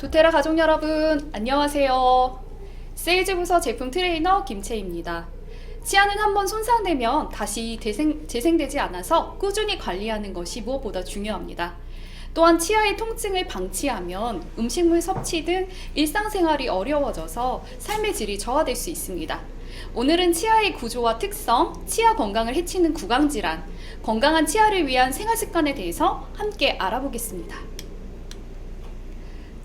도테라 가족 여러분, 안녕하세요. 세일즈 부서 제품 트레이너 김채입니다. 치아는 한번 손상되면 다시 재생되지 않아서 꾸준히 관리하는 것이 무엇보다 중요합니다. 또한 치아의 통증을 방치하면 음식물 섭취 등 일상생활이 어려워져서 삶의 질이 저하될 수 있습니다. 오늘은 치아의 구조와 특성, 치아 건강을 해치는 구강질환, 건강한 치아를 위한 생활습관에 대해서 함께 알아보겠습니다.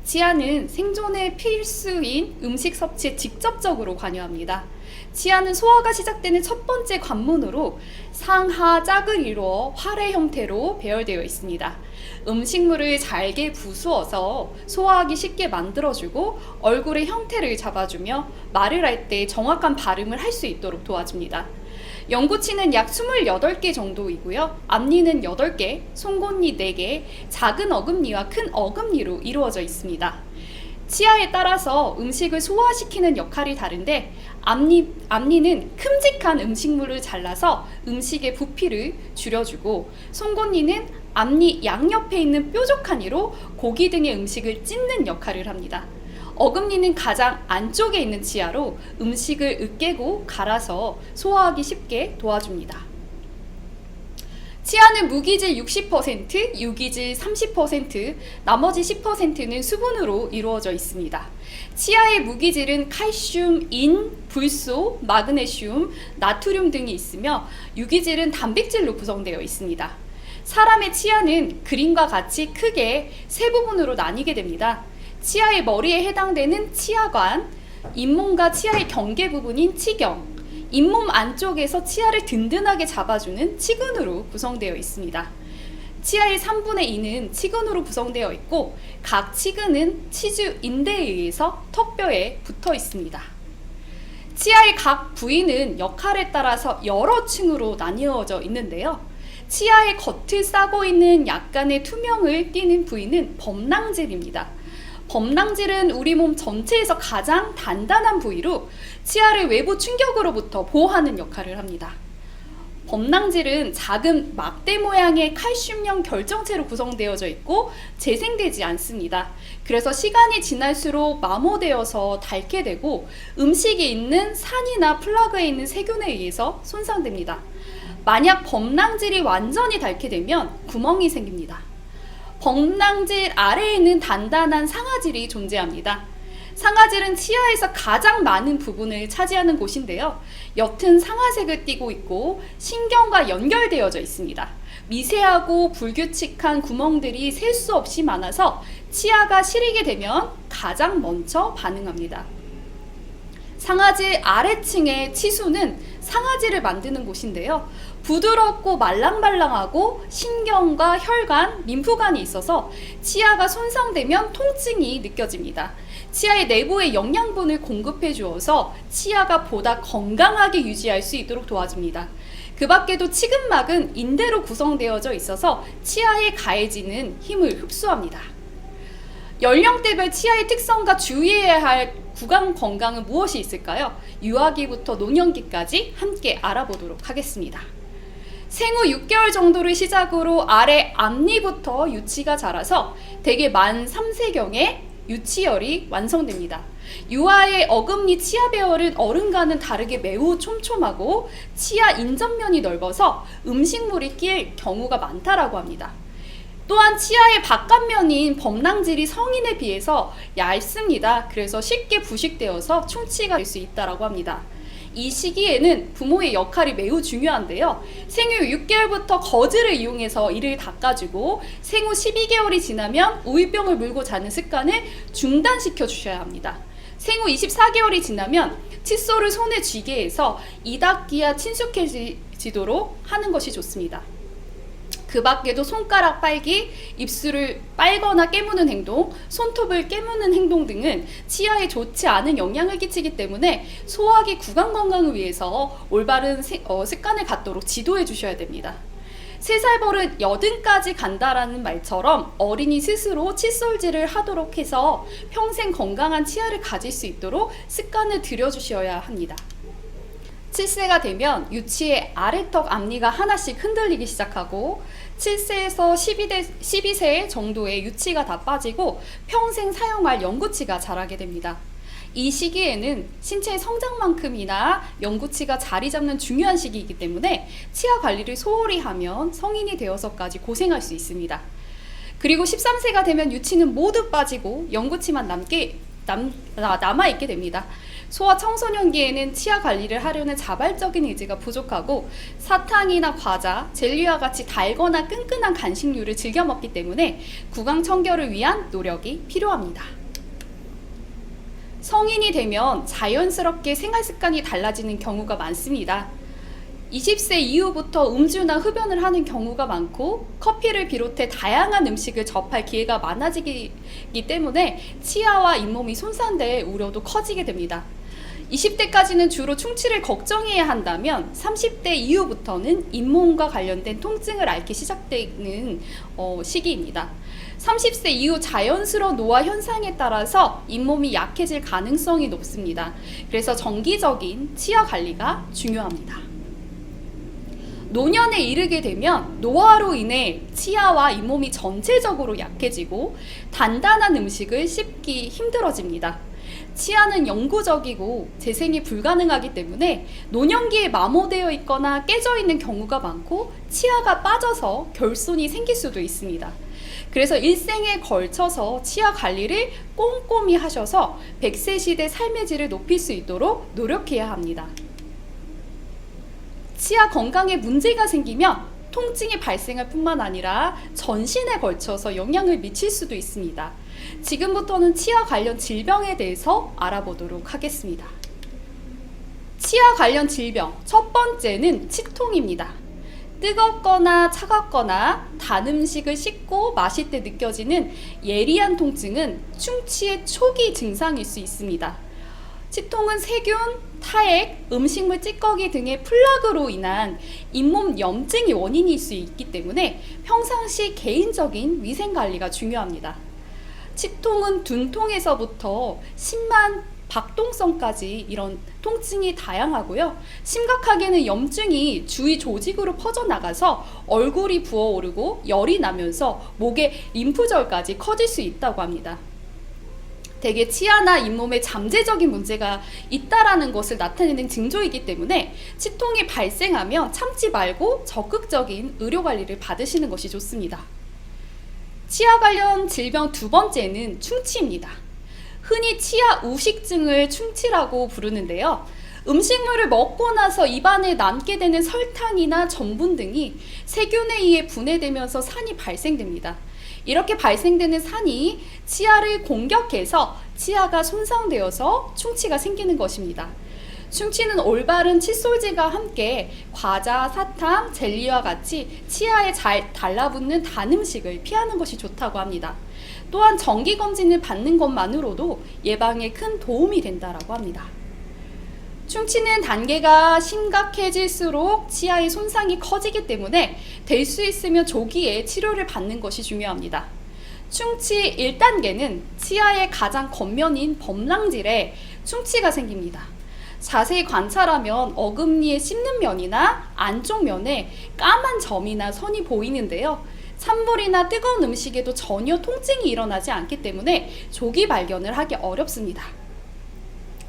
치아는 생존의 필수인 음식 섭취에 직접적으로 관여합니다. 치아는 소화가 시작되는 첫 번째 관문으로 상하 짝을 이루어 활의 형태로 배열되어 있습니다. 음식물을 잘게 부수어서 소화하기 쉽게 만들어주고 얼굴의 형태를 잡아주며 말을 할 때 정확한 발음을 할 수 있도록 도와줍니다. 연구치는 약 28개 정도이고요. 앞니는 8개, 송곳니 4개, 작은 어금니와 큰 어금니로 이루어져 있습니다. 치아에 따라서 음식을 소화시키는 역할이 다른데 앞니는 큼직한 음식물을 잘라서 음식의 부피를 줄여주고, 송곳니는 앞니 양옆에 있는 뾰족한 이로 고기 등의 음식을 찢는 역할을 합니다. 어금니는 가장 안쪽에 있는 치아로 음식을 으깨고 갈아서 소화하기 쉽게 도와줍니다. 치아는 무기질 60%, 유기질 30%, 나머지 10%는 수분으로 이루어져 있습니다. 치아의 무기질은 칼슘, 인, 불소, 마그네슘, 나트륨 등이 있으며 유기질은 단백질로 구성되어 있습니다. 사람의 치아는 그림과 같이 크게 세 부분으로 나뉘게 됩니다. 치아의 머리에 해당되는 치아관, 잇몸과 치아의 경계 부분인 치경, 잇몸 안쪽에서 치아를 든든하게 잡아주는 치근으로 구성되어 있습니다. 치아의 3분의 2는 치근으로 구성되어 있고, 각 치근은 치주 인대에 의해서 턱뼈에 붙어 있습니다. 치아의 각 부위는 역할에 따라서 여러 층으로 나뉘어져 있는데요. 치아의 겉을 싸고 있는 약간의 투명을 띠는 부위는 범랑질입니다. 범랑질은 우리 몸 전체에서 가장 단단한 부위로 치아를 외부 충격으로부터 보호하는 역할을 합니다. 범랑질은 작은 막대 모양의 칼슘형 결정체로 구성되어져 있고 재생되지 않습니다. 그래서 시간이 지날수록 마모되어서 닳게 되고 음식이 있는 산이나 플라그에 있는 세균에 의해서 손상됩니다. 만약 범랑질이 완전히 닳게 되면 구멍이 생깁니다. 범랑질 아래에는 단단한 상아질이 존재합니다. 상아질은 치아에서 가장 많은 부분을 차지하는 곳인데요. 옅은 상아색을 띠고 있고 신경과 연결되어져 있습니다. 미세하고 불규칙한 구멍들이 셀 수 없이 많아서 치아가 시리게 되면 가장 먼저 반응합니다. 상아질 아래층의 치수는 상아질을 만드는 곳인데요. 부드럽고 말랑말랑하고 신경과 혈관, 림프관이 있어서 치아가 손상되면 통증이 느껴집니다. 치아의 내부에 영양분을 공급해 주어서 치아가 보다 건강하게 유지할 수 있도록 도와줍니다. 그 밖에도 치근막은 인대로 구성되어져 있어서 치아에 가해지는 힘을 흡수합니다. 연령대별 치아의 특성과 주의해야 할 구강 건강은 무엇이 있을까요? 유아기부터 노년기까지 함께 알아보도록 하겠습니다. 생후 6개월 정도를 시작으로 아래 앞니부터 유치가 자라서 대개 만 3세경에 유치열이 완성됩니다. 유아의 어금니 치아 배열은 어른과는 다르게 매우 촘촘하고 치아 인접면이 넓어서 음식물이 끼일 경우가 많다라고 합니다. 또한 치아의 바깥면인 범랑질이 성인에 비해서 얇습니다. 그래서 쉽게 부식되어서 충치가 될 수 있다고 합니다. 이 시기에는 부모의 역할이 매우 중요한데요. 생후 6개월부터 거즈를 이용해서 이를 닦아주고 생후 12개월이 지나면 우유병을 물고 자는 습관을 중단시켜 주셔야 합니다. 생후 24개월이 지나면 칫솔을 손에 쥐게 해서 이 닦기가 친숙해지도록 하는 것이 좋습니다. 그 밖에도 손가락 빨기, 입술을 빨거나 깨무는 행동, 손톱을 깨무는 행동 등은 치아에 좋지 않은 영향을 끼치기 때문에 소화기 구강 건강을 위해서 올바른 습관을 갖도록 지도해 주셔야 됩니다. 3살 버릇 여든까지 간다라는 말처럼 어린이 스스로 칫솔질을 하도록 해서 평생 건강한 치아를 가질 수 있도록 습관을 들여주셔야 합니다. 7세가 되면 유치의 아래턱 앞니가 하나씩 흔들리기 시작하고 7세에서 12세 정도의 유치가 다 빠지고 평생 사용할 영구치가 자라게 됩니다. 이 시기에는 신체의 성장만큼이나 영구치가 자리 잡는 중요한 시기이기 때문에 치아 관리를 소홀히 하면 성인이 되어서까지 고생할 수 있습니다. 그리고 13세가 되면 유치는 모두 빠지고 영구치만 남아있게 됩니다. 소아 청소년기에는 치아 관리를 하려는 자발적인 의지가 부족하고 사탕이나 과자, 젤리와 같이 달거나 끈끈한 간식류를 즐겨 먹기 때문에 구강 청결을 위한 노력이 필요합니다. 성인이 되면 자연스럽게 생활 습관이 달라지는 경우가 많습니다. 20세 이후부터 음주나 흡연을 하는 경우가 많고 커피를 비롯해 다양한 음식을 접할 기회가 많아지기 때문에 치아와 잇몸이 손상될 우려도 커지게 됩니다. 20대까지는 주로 충치를 걱정해야 한다면 30대 이후부터는 잇몸과 관련된 통증을 앓기 시작되는 시기입니다. 30세 이후 자연스러운 노화 현상에 따라서 잇몸이 약해질 가능성이 높습니다. 그래서 정기적인 치아 관리가 중요합니다. 노년에 이르게 되면 노화로 인해 치아와 잇몸이 전체적으로 약해지고 단단한 음식을 씹기 힘들어집니다. 치아는 영구적이고 재생이 불가능하기 때문에 노년기에 마모되어 있거나 깨져 있는 경우가 많고 치아가 빠져서 결손이 생길 수도 있습니다. 그래서 일생에 걸쳐서 치아 관리를 꼼꼼히 하셔서 100세 시대 삶의 질을 높일 수 있도록 노력해야 합니다. 치아 건강에 문제가 생기면 통증이 발생할 뿐만 아니라 전신에 걸쳐서 영향을 미칠 수도 있습니다. 지금부터는 치아 관련 질병에 대해서 알아보도록 하겠습니다. 치아 관련 질병, 첫 번째는 치통입니다. 뜨겁거나 차갑거나 단 음식을 씹고 마실 때 느껴지는 예리한 통증은 충치의 초기 증상일 수 있습니다. 치통은 세균, 타액, 음식물 찌꺼기 등의 플라그로 인한 잇몸 염증이 원인일 수 있기 때문에 평상시 개인적인 위생관리가 중요합니다. 치통은 둔통에서부터 심한 박동성까지 이런 통증이 다양하고요. 심각하게는 염증이 주위 조직으로 퍼져나가서 얼굴이 부어오르고 열이 나면서 목에 림프절까지 커질 수 있다고 합니다. 대개 치아나 잇몸에 잠재적인 문제가 있다라는 것을 나타내는 징조이기 때문에 치통이 발생하면 참지 말고 적극적인 의료관리를 받으시는 것이 좋습니다. 치아 관련 질병 두 번째는 충치입니다. 흔히 치아 우식증을 충치라고 부르는데요. 음식물을 먹고 나서 입안에 남게 되는 설탕이나 전분 등이 세균에 의해 분해되면서 산이 발생됩니다. 이렇게 발생되는 산이 치아를 공격해서 치아가 손상되어서 충치가 생기는 것입니다. 충치는 올바른 칫솔질과 함께 과자, 사탕, 젤리와 같이 치아에 잘 달라붙는 단 음식을 피하는 것이 좋다고 합니다. 또한 정기검진을 받는 것만으로도 예방에 큰 도움이 된다고 합니다. 충치는 단계가 심각해질수록 치아의 손상이 커지기 때문에 될 수 있으면 조기에 치료를 받는 것이 중요합니다. 충치 1단계는 치아의 가장 겉면인 범랑질에 충치가 생깁니다. 자세히 관찰하면 어금니의 씹는 면이나 안쪽 면에 까만 점이나 선이 보이는데요. 찬물이나 뜨거운 음식에도 전혀 통증이 일어나지 않기 때문에 조기 발견을 하기 어렵습니다.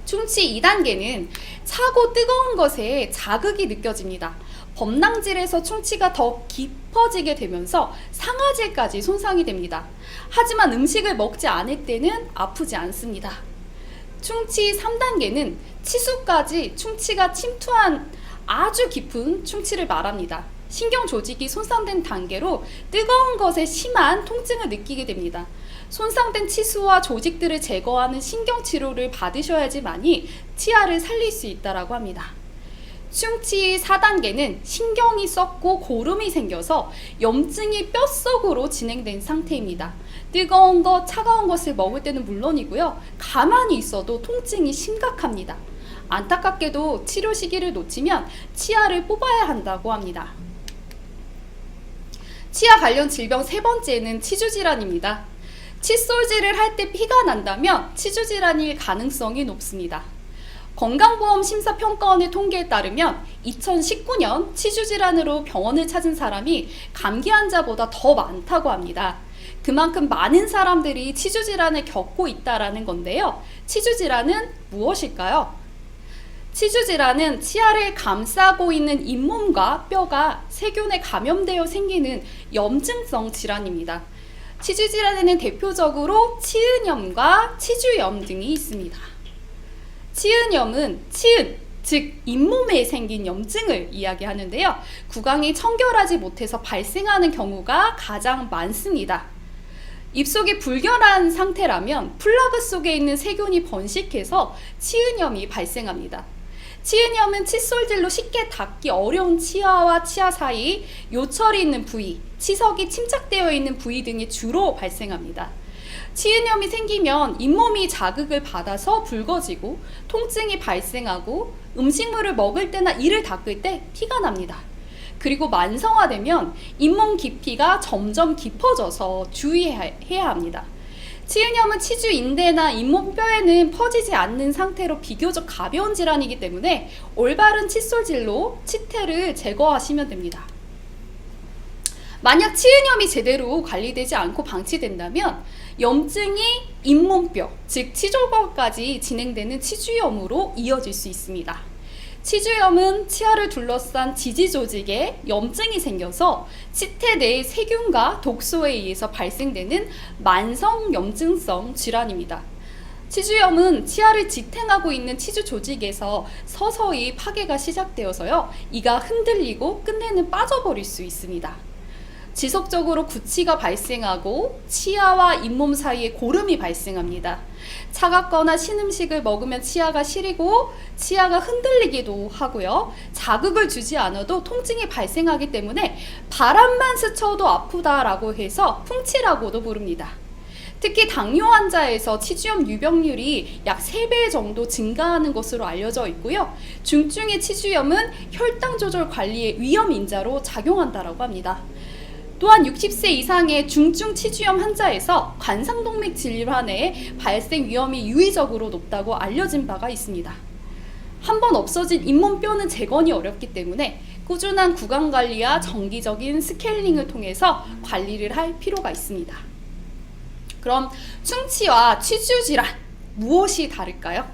충치 2단계는 차고 뜨거운 것에 자극이 느껴집니다. 범랑질에서 충치가 더 깊어지게 되면서 상아질까지 손상이 됩니다. 하지만 음식을 먹지 않을 때는 아프지 않습니다. 충치 3단계는 치수까지 충치가 침투한 아주 깊은 충치를 말합니다. 신경 조직이 손상된 단계로 뜨거운 것에 심한 통증을 느끼게 됩니다. 손상된 치수와 조직들을 제거하는 신경치료를 받으셔야지만이 치아를 살릴 수 있다고 합니다. 충치 4단계는 신경이 썩고 고름이 생겨서 염증이 뼛속으로 진행된 상태입니다. 뜨거운 것, 차가운 것을 먹을 때는 물론이고요. 가만히 있어도 통증이 심각합니다. 안타깝게도 치료 시기를 놓치면 치아를 뽑아야 한다고 합니다. 치아 관련 질병 세 번째는 치주질환입니다. 칫솔질을 할 때 피가 난다면 치주질환일 가능성이 높습니다. 건강보험 심사평가원의 통계에 따르면 2019년 치주질환으로 병원을 찾은 사람이 감기 환자보다 더 많다고 합니다. 그만큼 많은 사람들이 치주질환을 겪고 있다는 건데요. 치주질환은 무엇일까요? 치주질환은 치아를 감싸고 있는 잇몸과 뼈가 세균에 감염되어 생기는 염증성 질환입니다. 치주질환에는 대표적으로 치은염과 치주염 등이 있습니다. 치은염은 치은, 즉 잇몸에 생긴 염증을 이야기하는데요. 구강이 청결하지 못해서 발생하는 경우가 가장 많습니다. 입속이 불결한 상태라면 플라그 속에 있는 세균이 번식해서 치은염이 발생합니다. 치은염은 칫솔질로 쉽게 닿기 어려운 치아와 치아 사이 요철이 있는 부위, 치석이 침착되어 있는 부위 등이 주로 발생합니다. 치은염이 생기면 잇몸이 자극을 받아서 붉어지고 통증이 발생하고 음식물을 먹을 때나 이를 닦을 때 피가 납니다. 그리고 만성화되면 잇몸 깊이가 점점 깊어져서 주의해야 합니다. 치은염은 치주 인대나 잇몸뼈에는 퍼지지 않는 상태로 비교적 가벼운 질환이기 때문에 올바른 칫솔질로 치태를 제거하시면 됩니다. 만약 치은염이 제대로 관리되지 않고 방치된다면 염증이 잇몸뼈, 즉 치조골까지 진행되는 치주염으로 이어질 수 있습니다. 치주염은 치아를 둘러싼 지지 조직에 염증이 생겨서 치태 내의 세균과 독소에 의해서 발생되는 만성 염증성 질환입니다. 치주염은 치아를 지탱하고 있는 치주 조직에서 서서히 파괴가 시작되어서요, 이가 흔들리고 끝내는 빠져버릴 수 있습니다. 지속적으로 구취가 발생하고 치아와 잇몸 사이에 고름이 발생합니다. 차갑거나 신 음식을 먹으면 치아가 시리고 치아가 흔들리기도 하고요. 자극을 주지 않아도 통증이 발생하기 때문에 바람만 스쳐도 아프다라고 해서 풍치라고도 부릅니다. 특히 당뇨 환자에서 치주염 유병률이 약 3배 정도 증가하는 것으로 알려져 있고요. 중증의 치주염은 혈당 조절 관리의 위험 인자로 작용한다고 합니다. 또한 60세 이상의 중증 치주염 환자에서 관상동맥 질환의 발생 위험이 유의적으로 높다고 알려진 바가 있습니다. 한번 없어진 잇몸뼈는 재건이 어렵기 때문에 꾸준한 구강관리와 정기적인 스케일링을 통해서 관리를 할 필요가 있습니다. 그럼 충치와 치주질환 무엇이 다를까요?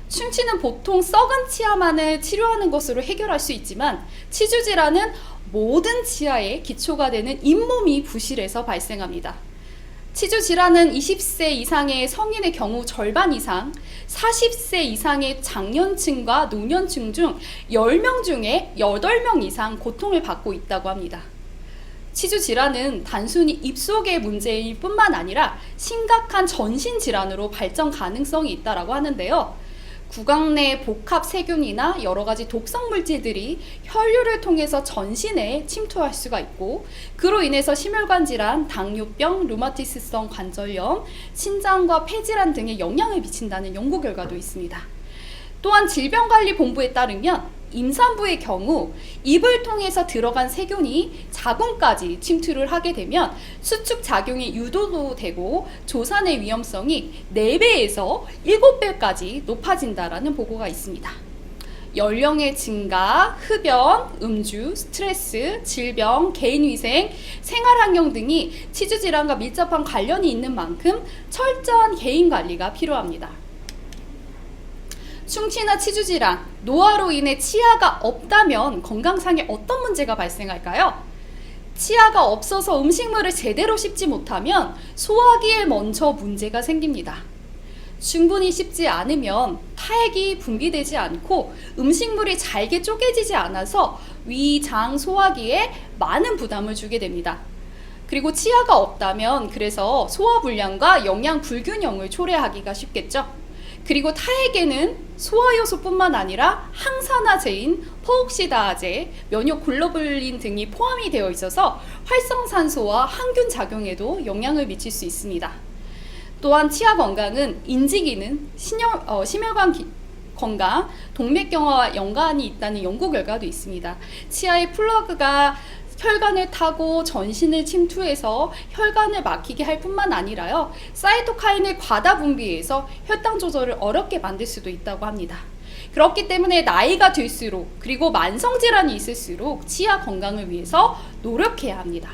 충치는 보통 썩은 치아만을 치료하는 것으로 해결할 수 있지만 치주질환은 모든 치아의 기초가 되는 잇몸이 부실해서 발생합니다. 치주질환은 20세 이상의 성인의 경우 절반 이상, 40세 이상의 장년층과 노년층 중 10명 중에 8명 이상 고통을 받고 있다고 합니다. 치주질환은 단순히 입속의 문제일 뿐만 아니라 심각한 전신질환으로 발전 가능성이 있다고 하는데요. 구강 내 복합 세균이나 여러 가지 독성 물질들이 혈류를 통해서 전신에 침투할 수가 있고, 그로 인해서 심혈관 질환, 당뇨병, 류마티스성 관절염, 신장과 폐질환 등에 영향을 미친다는 연구 결과도 있습니다. 또한 질병관리본부에 따르면 임산부의 경우 입을 통해서 들어간 세균이 자궁까지 침투를 하게 되면 수축 작용이 유도도 되고 조산의 위험성이 4배에서 7배까지 높아진다라는 보고가 있습니다. 연령의 증가, 흡연, 음주, 스트레스, 질병, 개인위생, 생활환경 등이 치주질환과 밀접한 관련이 있는 만큼 철저한 개인관리가 필요합니다. 충치나 치주질환, 노화로 인해 치아가 없다면 건강상에 어떤 문제가 발생할까요? 치아가 없어서 음식물을 제대로 씹지 못하면 소화기에 먼저 문제가 생깁니다. 충분히 씹지 않으면 타액이 분비되지 않고 음식물이 잘게 쪼개지지 않아서 위, 장, 소화기에 많은 부담을 주게 됩니다. 그리고 치아가 없다면 그래서 소화불량과 영양 불균형을 초래하기가 쉽겠죠. 그리고 타액에는 소화효소뿐만 아니라 항산화제인 퍼옥시다제, 면역글로불린 등이 포함이 되어 있어서 활성산소와 항균 작용에도 영향을 미칠 수 있습니다. 또한 치아 건강은 인지기능, 심혈관 건강, 동맥경화와 연관이 있다는 연구 결과도 있습니다. 치아의 플러그가 혈관을 타고 전신을 침투해서 혈관을 막히게 할 뿐만 아니라요, 사이토카인을 과다 분비해서 혈당 조절을 어렵게 만들 수도 있다고 합니다. 그렇기 때문에 나이가 들수록 그리고 만성질환이 있을수록 치아 건강을 위해서 노력해야 합니다.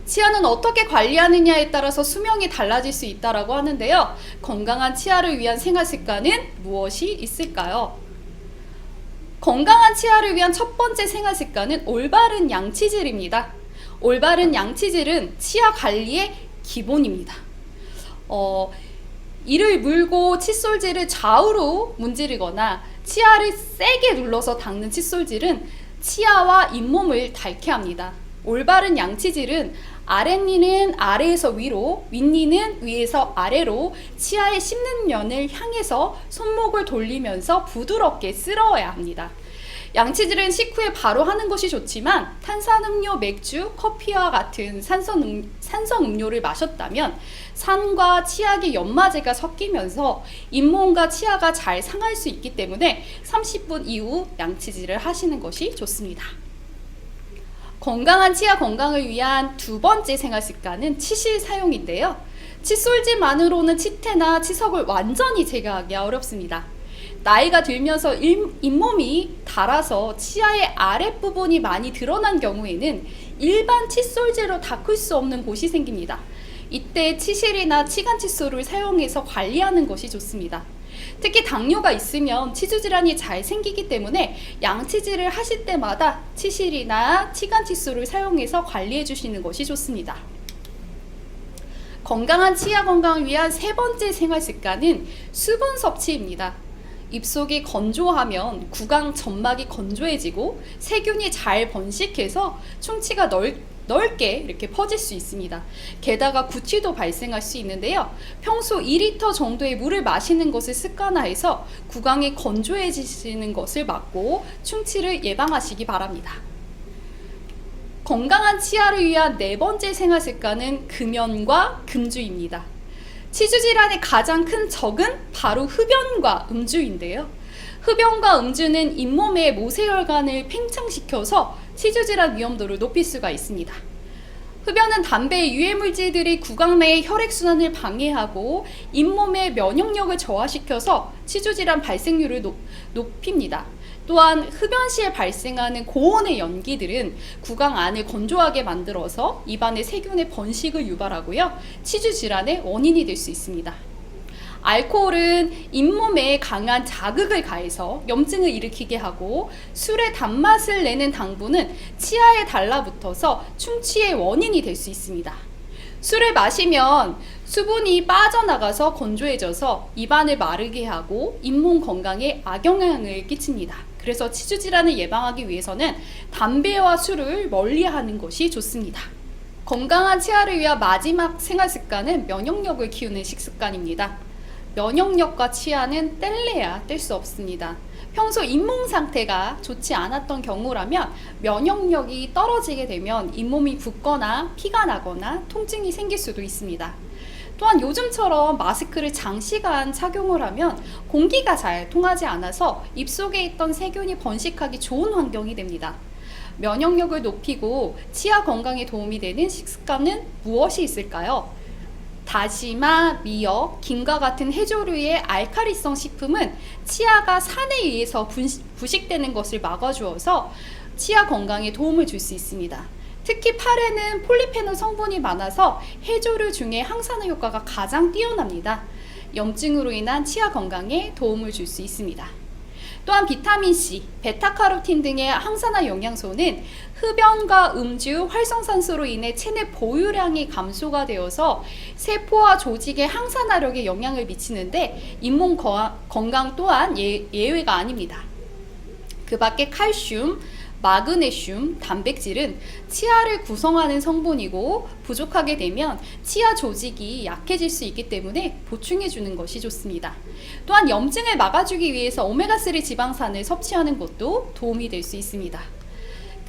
치아는 어떻게 관리하느냐에 따라서 수명이 달라질 수 있다고 하는데요. 건강한 치아를 위한 생활 습관은 무엇이 있을까요? 건강한 치아를 위한 첫 번째 생활 습관은 올바른 양치질입니다. 올바른 양치질은 치아 관리의 기본입니다. 이를 물고 칫솔질을 좌우로 문지르거나 치아를 세게 눌러서 닦는 칫솔질은 치아와 잇몸을 닳게 합니다. 올바른 양치질은 아랫니는 아래에서 위로, 윗니는 위에서 아래로 치아의 씹는 면을 향해서 손목을 돌리면서 부드럽게 쓸어야 합니다. 양치질은 식후에 바로 하는 것이 좋지만 탄산음료, 맥주, 커피와 같은 산성 음료를 마셨다면 산과 치약의 연마제가 섞이면서 잇몸과 치아가 잘 상할 수 있기 때문에 30분 이후 양치질을 하시는 것이 좋습니다. 건강한 치아 건강을 위한 두 번째 생활 습관은 치실 사용인데요. 칫솔질만으로는 치태나 치석을 완전히 제거하기 어렵습니다. 나이가 들면서 잇몸이 닳아서 치아의 아랫부분이 많이 드러난 경우에는 일반 칫솔질로 닦을 수 없는 곳이 생깁니다. 이때 치실이나 치간 칫솔을 사용해서 관리하는 것이 좋습니다. 특히 당뇨가 있으면 치주 질환이 잘 생기기 때문에 양치질을 하실 때마다 치실이나 치간 칫솔을 사용해서 관리해 주시는 것이 좋습니다. 건강한 치아 건강을 위한 세 번째 생활 습관은 수분 섭취입니다. 입속이 건조하면 구강 점막이 건조해지고 세균이 잘 번식해서 충치가 넓게 이렇게 퍼질 수 있습니다. 게다가 구취도 발생할 수 있는데요. 평소 2리터 정도의 물을 마시는 것을 습관화해서 구강이 건조해지시는 것을 막고 충치를 예방하시기 바랍니다. 건강한 치아를 위한 네 번째 생활 습관은 금연과 금주입니다. 치주 질환의 가장 큰 적은 바로 흡연과 음주인데요. 흡연과 음주는 잇몸의 모세혈관을 팽창시켜서 치주 질환 위험도를 높일 수가 있습니다. 흡연은 담배의 유해물질들이 구강 내의 혈액순환을 방해하고 잇몸의 면역력을 저하시켜서 치주 질환 발생률을 높입니다. 또한 흡연 시에 발생하는 고온의 연기들은 구강 안을 건조하게 만들어서 입안의 세균의 번식을 유발하고요. 치주 질환의 원인이 될 수 있습니다. 알코올은 잇몸에 강한 자극을 가해서 염증을 일으키게 하고 술의 단맛을 내는 당분은 치아에 달라붙어서 충치의 원인이 될 수 있습니다. 술을 마시면 수분이 빠져나가서 건조해져서 입안을 마르게 하고 잇몸 건강에 악영향을 끼칩니다. 그래서 치주 질환을 예방하기 위해서는 담배와 술을 멀리하는 것이 좋습니다. 건강한 치아를 위한 마지막 생활 습관은 면역력을 키우는 식습관입니다. 면역력과 치아는 뗄래야 뗄 수 없습니다. 평소 잇몸 상태가 좋지 않았던 경우라면 면역력이 떨어지게 되면 잇몸이 붓거나 피가 나거나 통증이 생길 수도 있습니다. 또한 요즘처럼 마스크를 장시간 착용을 하면 공기가 잘 통하지 않아서 입속에 있던 세균이 번식하기 좋은 환경이 됩니다. 면역력을 높이고 치아 건강에 도움이 되는 식습관은 무엇이 있을까요? 다시마, 미역, 김과 같은 해조류의 알칼리성 식품은 치아가 산에 의해서 부식되는 것을 막아주어서 치아 건강에 도움을 줄 수 있습니다. 특히 파래는 폴리페놀 성분이 많아서 해조류 중에 항산화 효과가 가장 뛰어납니다. 염증으로 인한 치아 건강에 도움을 줄 수 있습니다. 또한 비타민C, 베타카로틴 등의 항산화 영양소는 흡연과 음주, 활성산소로 인해 체내 보유량이 감소가 되어서 세포와 조직의 항산화력에 영향을 미치는데 잇몸 건강 또한 예외가 아닙니다. 그 밖에 칼슘, 마그네슘, 단백질은 치아를 구성하는 성분이고 부족하게 되면 치아 조직이 약해질 수 있기 때문에 보충해 주는 것이 좋습니다. 또한 염증을 막아주기 위해서 오메가3 지방산을 섭취하는 것도 도움이 될 수 있습니다.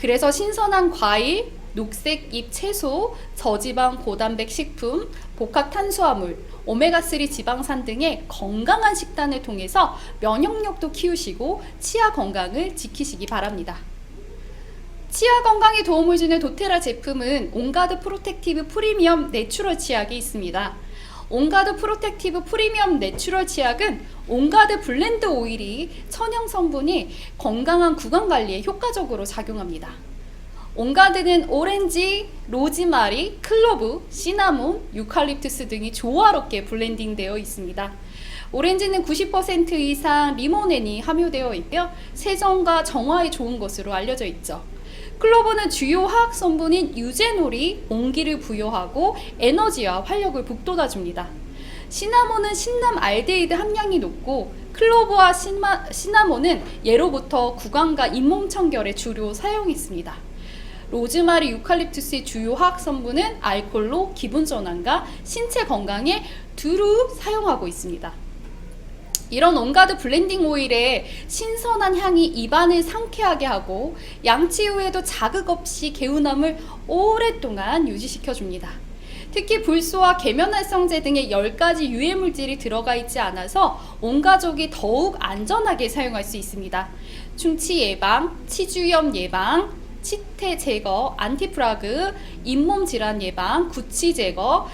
그래서 신선한 과일, 녹색 잎 채소, 저지방 고단백 식품, 복합 탄수화물, 오메가3 지방산 등의 건강한 식단을 통해서 면역력도 키우시고 치아 건강을 지키시기 바랍니다. 치아 건강에 도움을 주는 도테라 제품은 온가드 프로텍티브 프리미엄 내추럴 치약이 있습니다. 온가드 프로텍티브 프리미엄 내추럴 치약은 온가드 블렌드 오일이 천연 성분이 건강한 구강 관리에 효과적으로 작용합니다. 온가드는 오렌지, 로즈마리, 클로브, 시나몬, 유칼립투스 등이 조화롭게 블렌딩되어 있습니다. 오렌지는 90% 이상 리모넨이 함유되어 있며 세정과 정화에 좋은 것으로 알려져 있죠. 클로브는 주요 화학 성분인 유제놀이 온기를 부여하고 에너지와 활력을 북돋아줍니다. 시나몬은 신남 알데히드 함량이 높고 클로브와 시나몬은 예로부터 구강과 잇몸 청결에 주로 사용했습니다. 로즈마리, 유칼립투스의 주요 화학 성분은 알코올로 기분 전환과 신체 건강에 두루 사용하고 있습니다. 이런 온가드 블렌딩 오일의 신선한 향이 입안을 상쾌하게 하고 양치 후에도 자극 없이 개운함을 오랫동안 유지시켜줍니다. 특히 불소와 계면활성제 등의 10가지 유해 물질이 들어가 있지 않아서 온 가족이 더욱 안전하게 사용할 수 있습니다. 충치 예방, 치주염 예방, 치태 제거, 안티프라그, 잇몸 질환 예방, 구취 제거,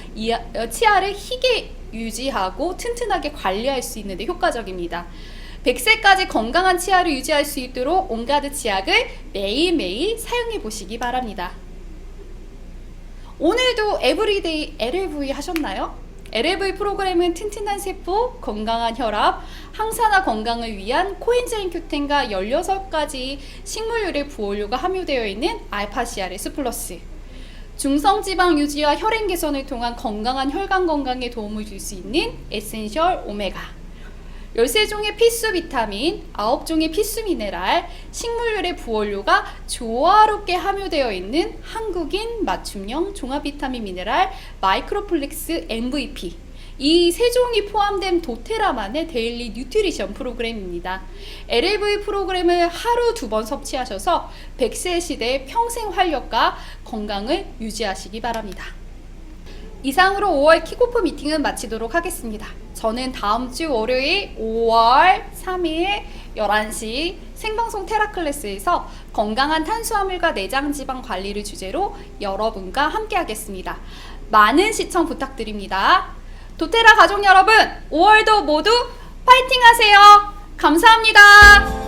치아를 희게 유지하고 튼튼하게 관리할 수 있는 데 효과적입니다. 100세까지 건강한 치아를 유지할 수 있도록 온가드 치약을 매일매일 사용해 보시기 바랍니다. 오늘도 에브리데이 LLV 하셨나요? LLV 프로그램은 튼튼한 세포, 건강한 혈압, 항산화 건강을 위한 코엔자임 Q10과 16가지 식물유래 부원료가 함유되어 있는 알파CRS 플러스, 중성지방 유지와 혈행 개선을 통한 건강한 혈관 건강에 도움을 줄 수 있는 에센셜 오메가, 13종의 필수 비타민, 9종의 필수 미네랄, 식물유래 부원료가 조화롭게 함유되어 있는 한국인 맞춤형 종합 비타민 미네랄 마이크로플렉스 MVP, 이 세 종이 포함된 도테라만의 데일리 뉴트리션 프로그램입니다. LLV 프로그램을 하루 2번 섭취하셔서 100세 시대의 평생 활력과 건강을 유지하시기 바랍니다. 이상으로 5월 킥오프 미팅은 마치도록 하겠습니다. 저는 다음 주 월요일 5월 3일 11시 생방송 테라클래스에서 건강한 탄수화물과 내장 지방 관리를 주제로 여러분과 함께 하겠습니다. 많은 시청 부탁드립니다. 도테라 가족 여러분, 5월도 모두 파이팅 하세요. 감사합니다.